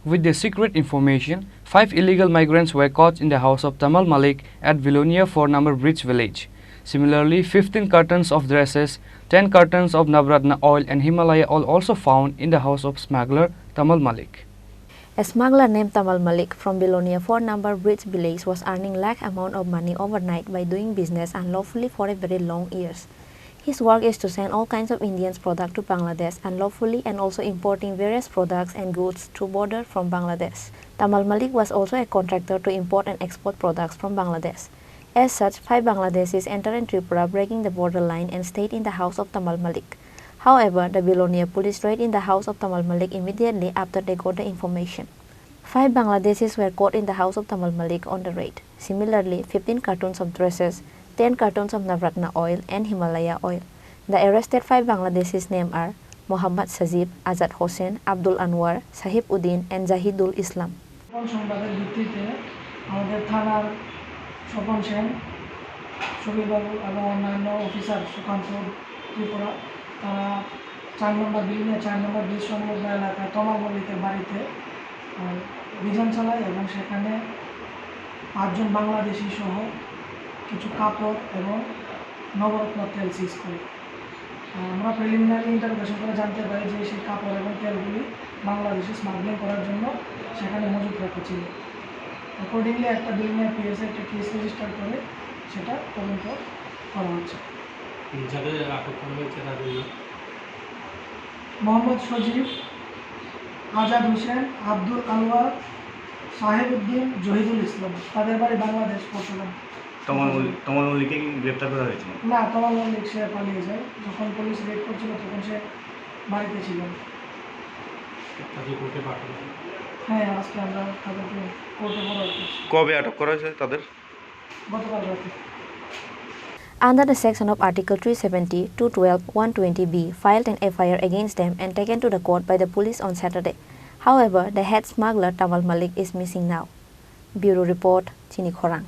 With the secret information, 5 illegal migrants were caught in the house of Tamal Mallik at Belonia 4-number Bridge village. Similarly, 15 cartons of dresses, 10 cartons of Navratna oil and Himalaya oil also found in the house of smuggler Tamal Mallik. A smuggler named Tamal Mallik from Belonia 4-number Bridge village was earning large amount of money overnight by doing business unlawfully for a very long years. His work is to send all kinds of Indians products to Bangladesh unlawfully and also importing various products and goods through border from Bangladesh. Tamal Mallik was also a contractor to import and export products from Bangladesh. As such, 5 Bangladeshis entered in Tripura breaking the border line and stayed in the house of Tamal Mallik. However, the Belonia police raided in the house of Tamal Mallik immediately after they got the information. 5 Bangladeshis were caught in the house of Tamal Mallik on the raid. Similarly, 15 cartons of dresses, 10 cartons of Navratna oil and Himalaya oil. The arrested 5 Bangladeshis' names are Mohammad Sajib, Azad Hossein, Abdul Anwar, Sahib Uddin and Zahidul Islam. সংবাদের ভিত্তিতে আমাদের থানার স্বপন সেন, শবীরবাবু এবং অন্যান্য officer Sukanta Tripura তারা 4 নম্বর বিল্ডিংয়ে 4 নম্বর bridge সংলগ্ন এলাকায় তমাল মল্লিকের বাড়িতে অভিযান চালায় এবং সেখানে 5 জন বাংলাদেশি সহ কিছু কাপড় এবং নবরত্ন তেল সিজ করে। আমরা প্রিলিমিনারি ইন্টারোগেশন করে জানতে পারি যে সেই কাপড় এবং তেলগুলি বাংলাদেশে স্মাগলিং করার জন্য সেখানে মজুত রাখা ছিল। অ্যাকর্ডিংলি একটা বিল্ডিংয়ের পিএসএ একটা কেস রেজিস্টার করে সেটা তদন্ত করা হচ্ছে। যাদের আটক করা হয়েছে তাদের মোহাম্মদ সজীব, আজাদ হোসেন, আব্দুল আনওয়ার, সাহেব উদ্দিন, জহিদুল ইসলাম, তাদের বাড়ি বাংলাদেশ পরশুরাম। তমাল মল্লিককে গ্রেপ্তার করা হয়েছে? না, তমাল মল্লিক সে পালিয়ে যায়। যখন পুলিশ রেড করছিল তখন সে বাড়িতে ছিল। হ্যাঁ, আজকে আমরা তাদেরকে কোর্টে ফরওয়ার্ড করছি। কবে আটক করা হয়েছে তাদের? গতকাল রাতে। Under the section of Article 370, 212, 120b, filed an FIR against them and taken to the court by the police on Saturday. However, the head smuggler Tamal Mallik is missing now. Bureau Report, Chini Khorang.